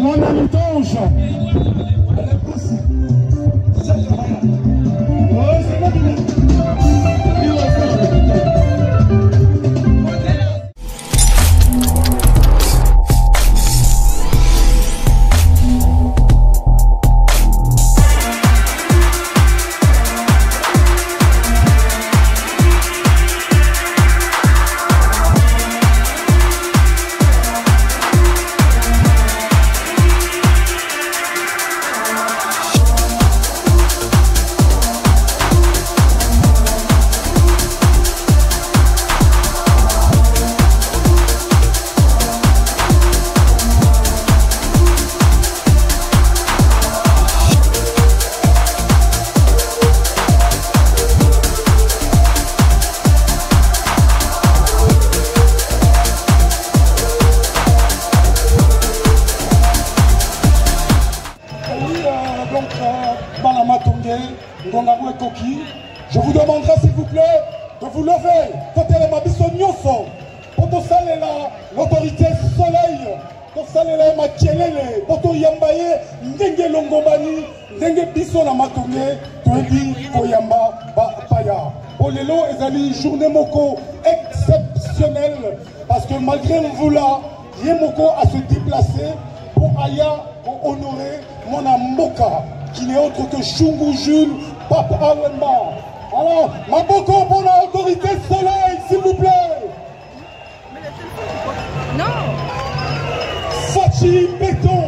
Mon ami Tonge. Je vous demanderai s'il vous plaît de vous lever côté les mabiso nyonso poto salela l'autorité soleil to salela makelele poto yambaye ndenge longomani ndenge biso na matonge toyebi koyamba paya olelo ezali journée moko exceptionnelle parce que malgré mvula ye moko a se déplacer pour aya pour honorer mon mboka qui n'est autre que Chungu Jules Pape Awemba. Alors, Maboko pour l'autorité soleil, s'il vous plaît. Non. Fachi Béton,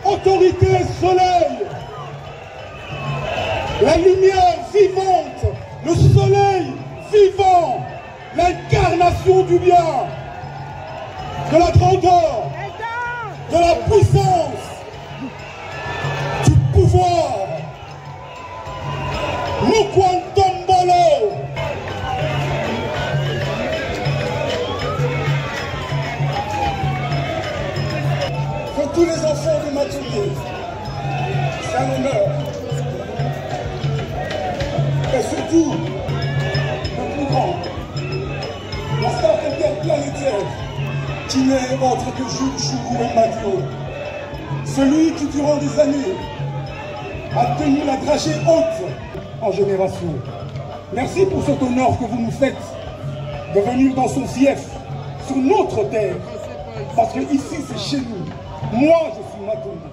autorité soleil. La lumière vivante, le soleil vivant, l'incarnation du bien, de la grandeur, de la puissance, du pouvoir. Mukwantombolo. Pour tous les enfants de Matonge, c'est un honneur. Et surtout, le plus grand, la star interplanétaire, qui n'est autre que Jules Chungu Madio, celui qui durant des années a tenu la dragée haute en génération. Merci pour cet honneur que vous nous faites de venir dans son fief, sur notre terre, parce que ici c'est chez nous. Moi je suis Matonge.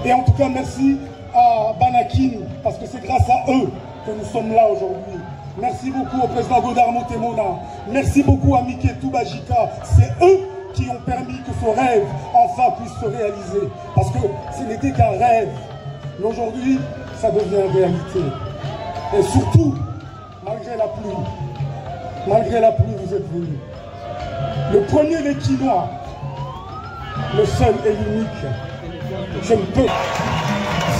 Et en tout cas merci à Banakin, parce que c'est grâce à eux que nous sommes là aujourd'hui. Merci beaucoup au président Godard Montemona. Merci beaucoup à Miké Toubajika. C'est eux qui ont permis que ce rêve enfin puisse se réaliser. Parce que ce n'était qu'un rêve. Mais aujourd'hui, ça devient réalité. Et surtout, malgré la pluie, vous êtes venus. Le premier des Quinois, le seul et l'unique, je ne peux.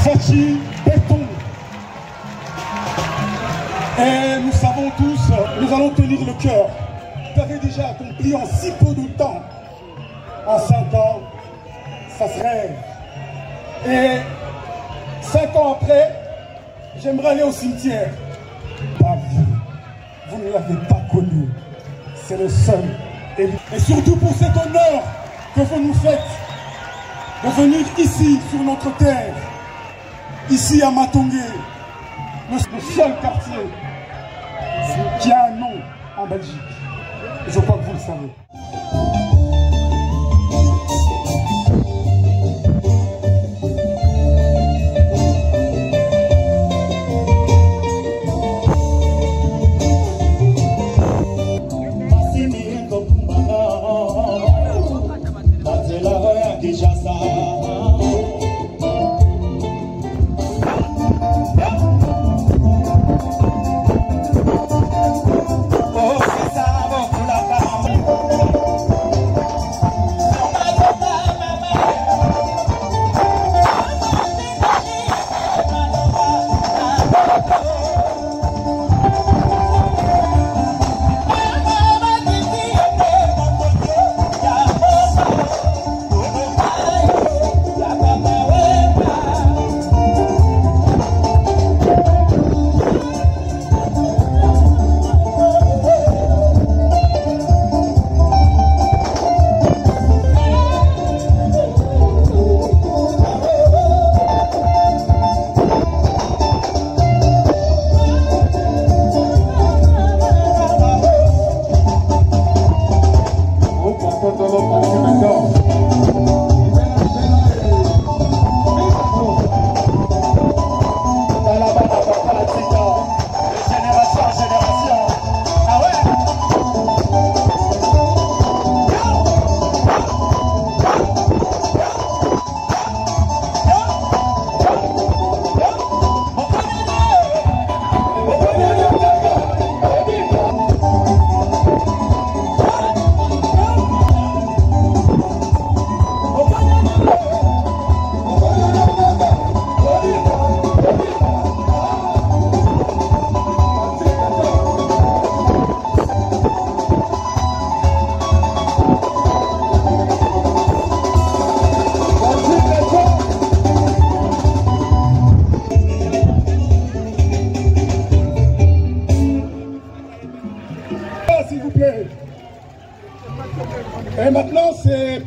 Fachi Béton. Et nous savons tous, nous allons tenir le cœur. Vous avez déjà accompli en si peu de temps. En 5 ans, ça se rêve. Et 5 ans après, j'aimerais aller au cimetière. Pas vous ne l'avez pas connu. C'est le seul. Et surtout pour cet honneur que vous nous faites de venir ici, sur notre terre, ici à Matonge, le seul quartier qui a un nom en Belgique. Je crois que vous le savez.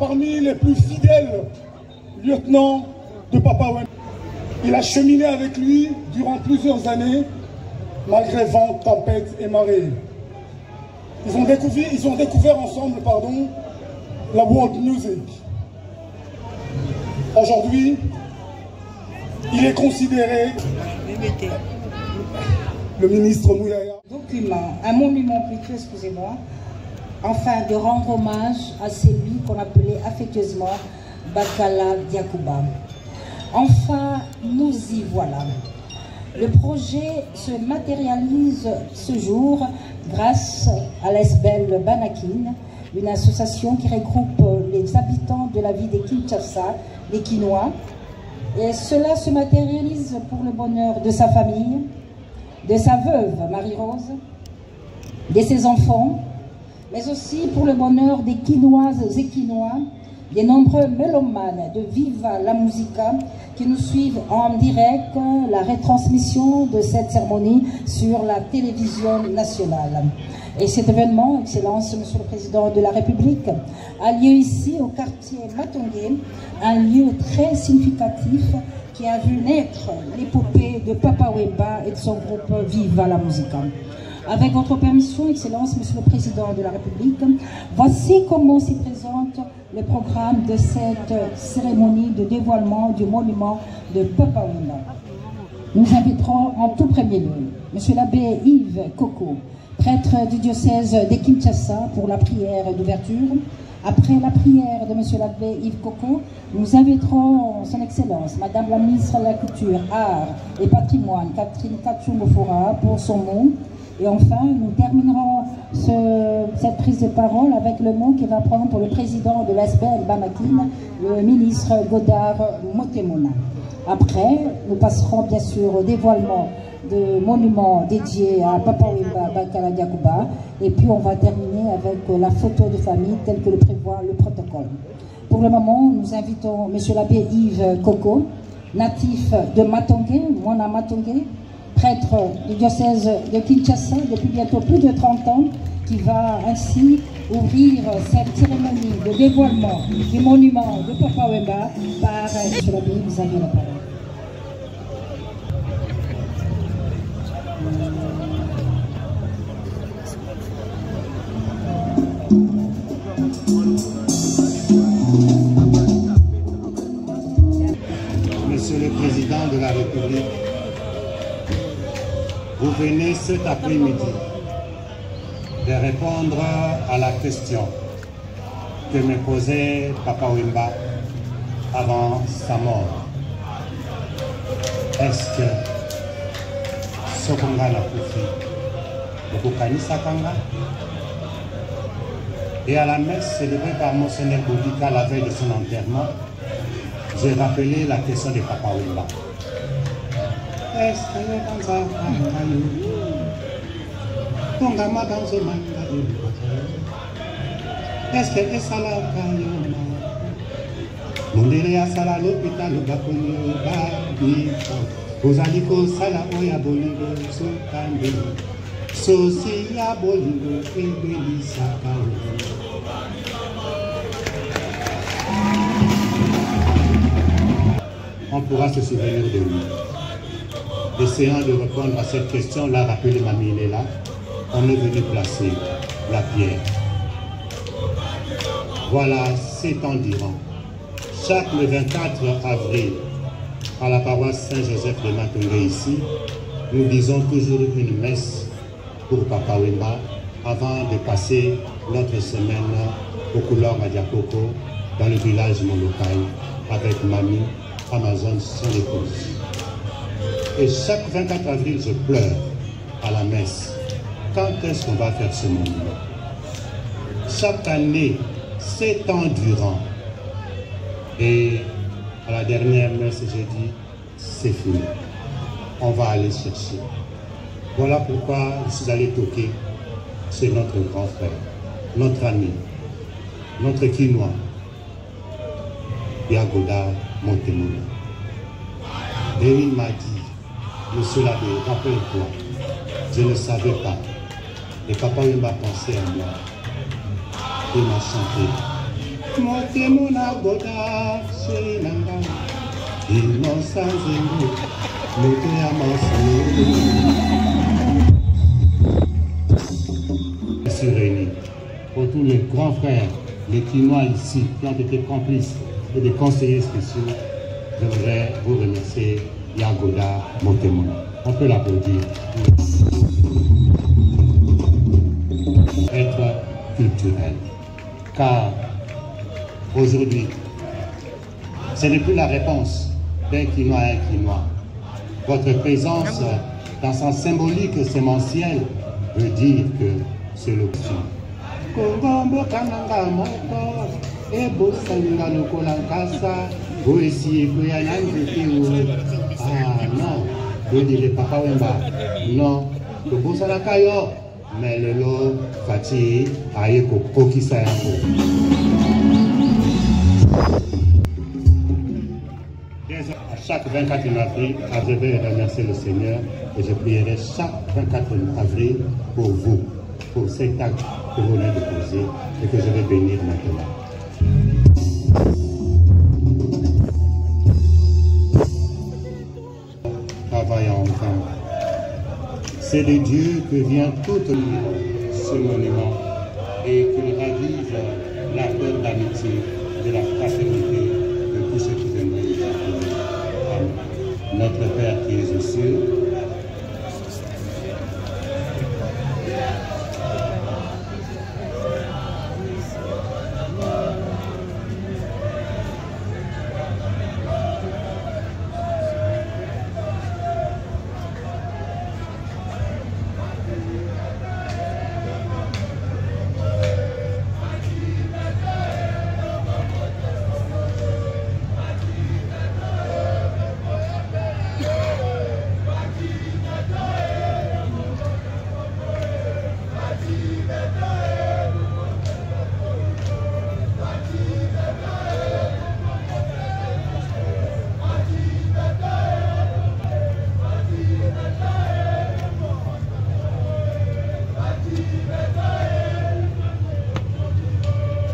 parmi les plus fidèles lieutenants de Papa Wemba. Il a cheminé avec lui durant plusieurs années, malgré vent, tempête et marée. Ils ont découvert ensemble, la world music. Aujourd'hui, il est considéré, le ministre Mouyaya, un monument plutôt, excusez-moi, afin de rendre hommage à celui qu'on appelait affectueusement Bakala Diakouba. Enfin, nous y voilà. Le projet se matérialise ce jour grâce à l'Esbel Banakin, une association qui regroupe les habitants de la ville de Kinshasa, les Kinois. Et cela se matérialise pour le bonheur de sa famille, de sa veuve Marie-Rose, de ses enfants, mais aussi pour le bonheur des Quinoises et Quinois, des nombreux mélomanes de Viva la Musica qui nous suivent en direct la retransmission de cette cérémonie sur la télévision nationale. Et cet événement, Excellence, Monsieur le Président de la République, a lieu ici au quartier Matongé, un lieu très significatif qui a vu naître l'épopée de Papa Wemba et de son groupe Viva la Musica. Avec votre permission, Excellence, Monsieur le Président de la République, voici comment s'y présente le programme de cette cérémonie de dévoilement du monument de Papa Wemba. Nous inviterons en tout premier lieu Monsieur l'abbé Yves Coco, prêtre du diocèse de Kinshasa, pour la prière d'ouverture. Après la prière de Monsieur l'abbé Yves Coco, nous inviterons son Excellence, Madame la ministre de la Culture, Art et Patrimoine, Catherine Kachumofora, pour son mot. Et enfin, nous terminerons cette prise de parole avec le mot qui va prendre le président de l'Esbel Banakin, le ministre Godard Motemona. Après, nous passerons bien sûr au dévoilement de monuments dédiés à Papa Wemba Bakala Diakouba. Et puis on va terminer avec la photo de famille telle que le prévoit le protocole. Pour le moment, nous invitons M. l'abbé Yves Coco, natif de Matongé, Mwana Matongé, prêtre du diocèse de Kinshasa depuis bientôt plus de 30 ans, qui va ainsi ouvrir cette cérémonie de dévoilement du monument de Papa Wemba par M. l'abbé, vous avez la parole. Monsieur le Président de la République, vous venez cet après-midi de répondre à la question que me posait Papa Wemba avant sa mort. Est-ce que Sokonga na Koufi, Bokokanisa Kanga? Et à la messe célébrée par Monseigneur Boudika la veille de son enterrement, j'ai rappelé la question de Papa Wemba. Est-ce que dans un mangayo, Tongama dans un mangayo, est-ce que c'est ça la caillou? Mondele a sala l'hôpital, le bakonyo, babi, Ozaliko sala oya bolingo, sokande, sosi ya bolingo, ebeli sakao. On pourra se souvenir de lui. Essayant de répondre à cette question, l'a rappelé Mamie Léla, on est venu placer la pierre. Voilà 7 ans durant. Chaque le 24 avril, à la paroisse Saint-Joseph de Matongé ici, nous disons toujours une messe pour Papa Wemba avant de passer notre semaine au couloir Madiakoko dans le village Molokai avec Mamie, Amazon, son épouse. Et chaque 24 avril, je pleure à la messe. Quand est-ce qu'on va faire ce monument? Chaque année, 7 ans durant. Et à la dernière messe, j'ai dit, c'est fini. On va aller chercher. Voilà pourquoi je suis allé toquer chez notre grand frère, notre ami, notre Quinois, Godard Motemona. Et il m'a dit, Monsieur l'abbé, rappelle-toi, je ne savais pas. Et Papa Wemba pensait à moi. Il m'a chanté. Motemona goda shenanga innocent zengo moto ya maso se réunit pour tous les grands frères, les Quinois ici qui ont été complices et des conseillers spéciaux. Je voudrais vous remercier Yagoda Motemona. On peut l'applaudir. Être culturel. Car aujourd'hui, ce n'est plus la réponse d'un Quinois à un Quinois. Votre présence dans son symbolique sémentiel veut dire que c'est l'option. Ah non, vous direz Papa Wemba, non, le Bosalakayo, mais le lot Fati Ayeko Kokisayako. À chaque 24 avril, je vais remercier le Seigneur et je prierai chaque 24 avril pour vous, pour cet acte que vous venez de poser et que je vais bénir maintenant. Travaillant ensemble. C'est de Dieu que vient tout ce monument et qu'il ravive l'ardeur d'amitié, de la fraternité de tous ceux qui viennent nous accueillir. Notre Père qui est aux cieux,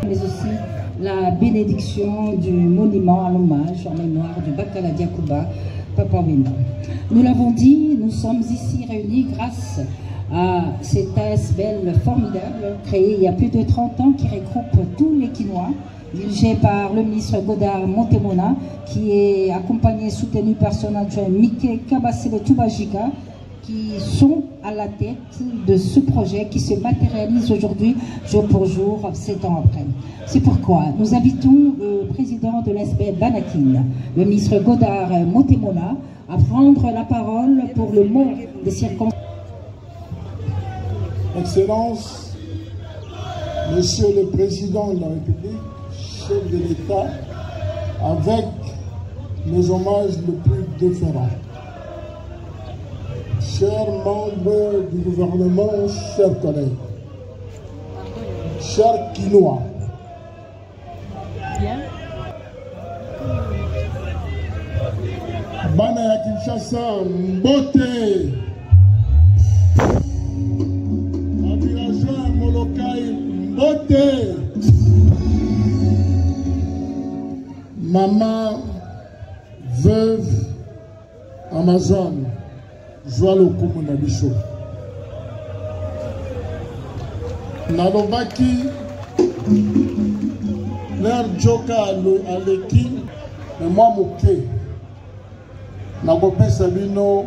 mais aussi la bénédiction du monument à l'hommage en mémoire du Bakala Diakouba, Papa Wemba. Nous l'avons dit, nous sommes ici réunis grâce à cette ASBL formidable créée il y a plus de 30 ans qui regroupe tous les Quinois, dirigé par le ministre Godard Motemona, qui est accompagné et soutenu par son adjoint Mike Kabasele Toubajika, qui sont à la tête de ce projet qui se matérialise aujourd'hui jour pour jour, 7 ans après. C'est pourquoi nous invitons le président de l'ASBL Banakine, le ministre Godard Motemona, à prendre la parole pour le mot des circonstances. Excellence, Monsieur le Président de la République, chef de l'État, avec les hommages les plus déférents. Chers membres du gouvernement, chers collègues, chers Quinois, Bana ya Kinshasa, Mbote, Abilaja Molokai, Mbote, Maman, veuve, Amazon, Joie le coup na biso. Nalobaki l'air joka aleki mais moi moke nakopesa bino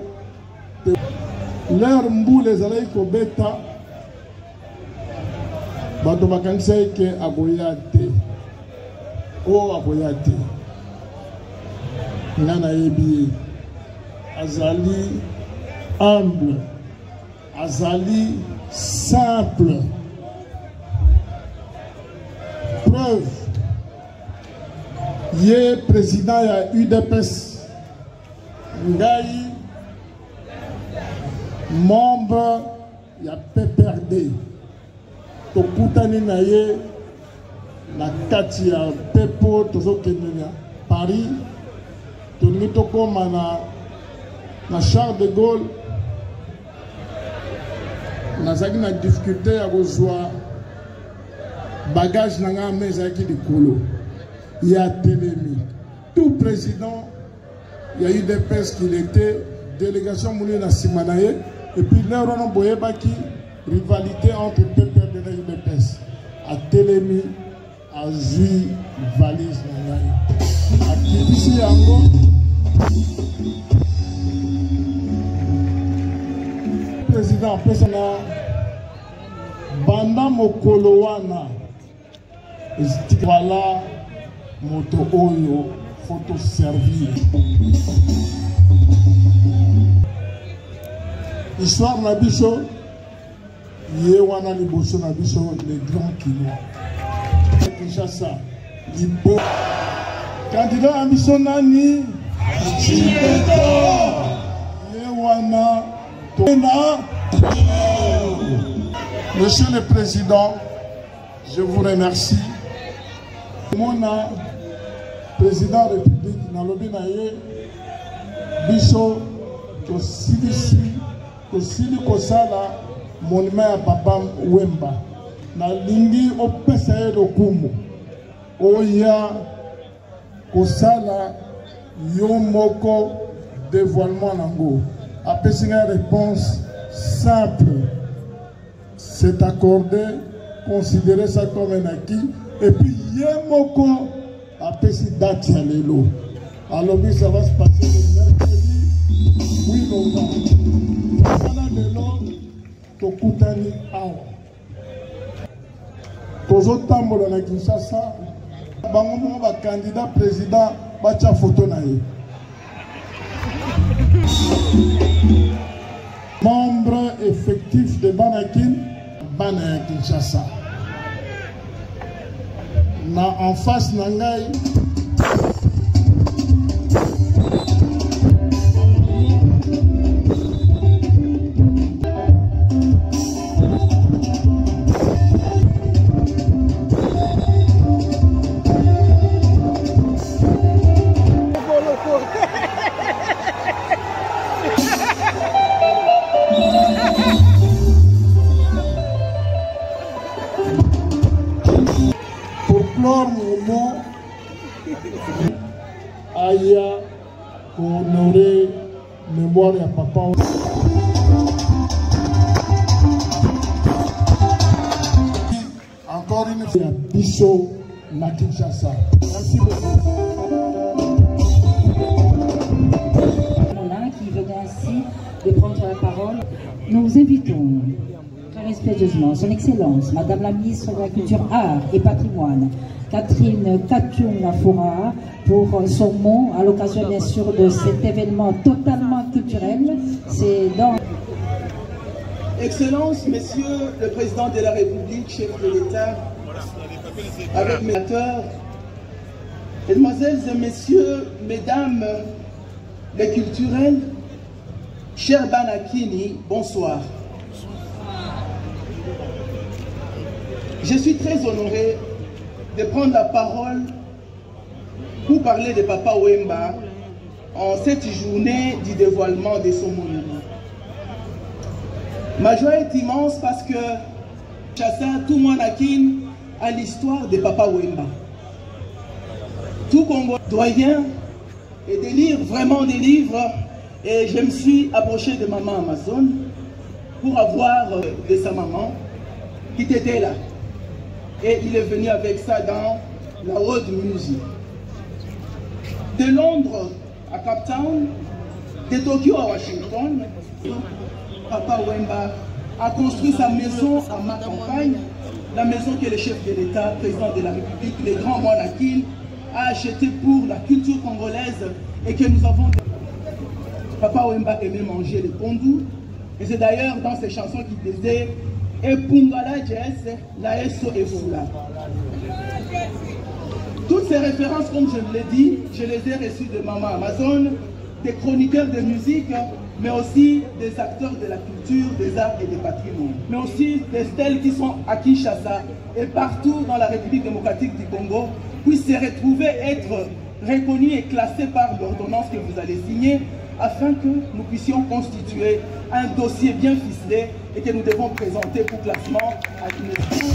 l'air mbule ezalaki kobeta bato bakanisa eke akoya te o akoya te nga nayebi ye azali humble, azali simple. Preuve, ye président ya UDPS, ngai membre ya PPRD, tokutani na ye na kati ya pepo tozokende na Paris, tolingi tokoma na Charles de Gaulle. Nazaki na difficulté à rejoindre bagage nanga mezaki likolo ya telemi. Tout président, il y a eu des pèses qu'il était délégation mouli na simanaye et puis leur on a boyé baki rivalité entre PPR de l'UDPS à Télémi à Zui valise nanga à Kibisi yango président pesana banda mokolo wana voilà moto oyo photo servir histoire na biso ye wana liboso na biso les grands Kinois Kinshasa libo candidat à biso nani Chibeto ye wana tona. Monsieur le Président, je vous remercie. Mon président de la République nalobi na ye biso tosili kosala monument ya papa Wemba na lingi opesa ye lokumu oya kosala yo moko dévoilement nango apesi nga réponse simple, c'est accordé, considérer ça comme un acquis et puis yemoko apesi date ya lelo. Alors ça va se passer le mercredi 8 novembre. Sana lelo tokutani awa. Tozotambola na Kinshasa bango mo ba candidat président bacha photo na ye. Membre effectif de Banakin, Bana Kinshasa. Na en face Nangai. Mouvement Aya pour honorer mémoire de papa. Encore une fois, Bisso na Kinshasa. Merci beaucoup. Qui venait ainsi de prendre la parole, nous invitons très respectueusement son Excellence, Madame la Ministre de la Culture, Art et Patrimoine, Catherine Kachunga-Foura, pour son mot à l'occasion bien sûr de cet événement totalement culturel. C'est dans... Excellence, Messieurs le Président de la République, chef de l'État, avec mes acteurs, Mesdemoiselles et Messieurs, Mesdames les culturels, cher Banakini, bonsoir. Je suis très honoré de prendre la parole pour parler de Papa Wemba en cette journée du dévoilement de son monument. Ma joie est immense parce que Chassa, tout Mwanakin a l'histoire de Papa Wemba. Tout Congo doyen et de lire vraiment des livres, et je me suis approché de maman Amazon pour avoir de sa maman qui était là. Et il est venu avec ça dans la world music. De Londres à Cape Town, de Tokyo à Washington, Papa Wemba a construit sa maison à ma campagne, la maison que le chef de l'État, président de la République, le grand Mwanakin, a acheté pour la culture congolaise et que nous avons... Papa Wemba aimait manger le pondou, et c'est d'ailleurs dans ses chansons qu'il disait « Et Pungala Jess, la Eso et Fula ». Toutes ces références, comme je l'ai dit, je les ai reçues de Maman Amazon, des chroniqueurs de musique, mais aussi des acteurs de la culture, des arts et des patrimoines. Mais aussi des stèles qui sont à Kinshasa et partout dans la République démocratique du Congo, puissent se retrouver, être reconnus et classés par l'ordonnance que vous allez signer, afin que nous puissions constituer un dossier bien ficelé et que nous devons présenter pour classement à l'UNESCO.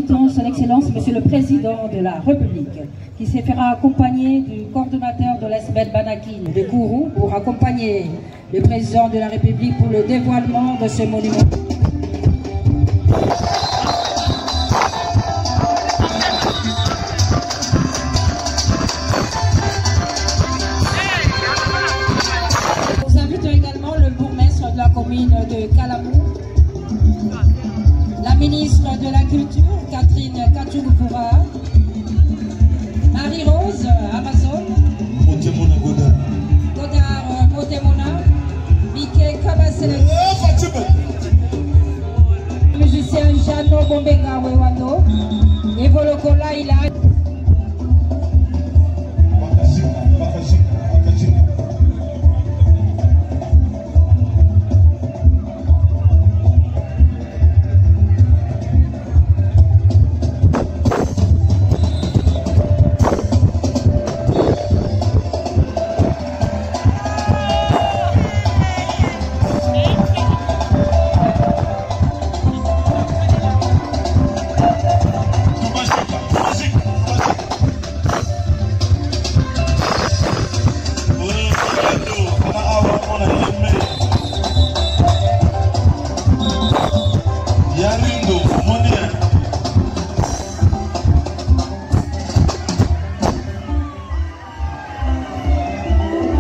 invitons son Excellence, Monsieur le Président de la République, qui se fera accompagner du coordonnateur de l'Esbel Banakin de Kourou pour accompagner le Président de la République pour le dévoilement de ce monument. Nous invitons également le bourgmestre de la commune de Kalamou, la ministre de la Culture, Catherine Kachougoupura, Marie-Rose Amazon, Godard Motemona, Mickey Kabasele, musicien Jano Bombenga Wewando, et Volokola il a.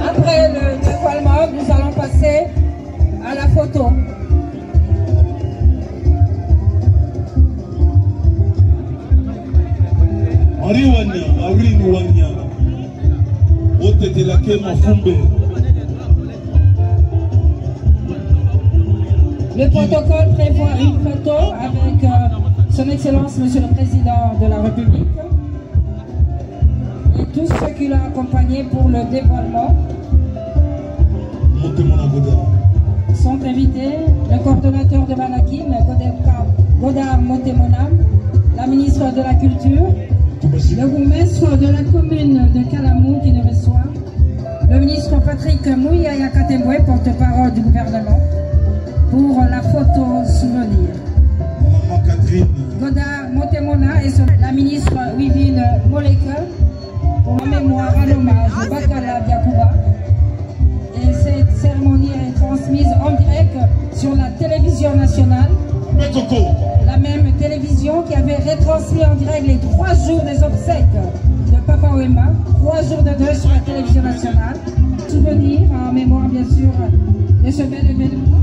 Après le dévoilement, nous allons passer à la photo. Le protocole prévoit une photo avec son Excellence, Monsieur le Président de la République, et tous ceux qui l'ont accompagné pour le dévoilement sont invités. Le coordonnateur de Banakin, Godard Motemona, la ministre de la Culture, le bourgmestre de la commune de Kalamou qui nous reçoit, le ministre Patrick Mouyaya Katembwe, porte-parole du gouvernement, pour la photo souvenir. Godard Motemona et la ministre Wivine Moleka pour la mémoire à l'hommage de Bakala Diakouba. Et cette cérémonie est transmise en direct sur la télévision nationale. La même télévision qui avait retransmis en direct les 3 jours des obsèques de Papa Wemba, 3 jours de deuil sur la télévision nationale. Souvenir en mémoire bien sûr de ce bel événement.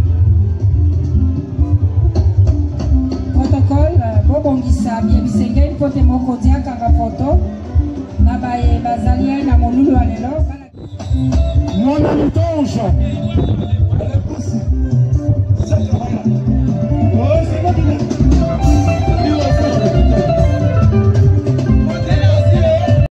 Protocole, Bobongisa, Bienvisenga, il faut te mokodia kanga photo. Nabaye Bazalia, Namolulu Alelo. Mon ami Tonge,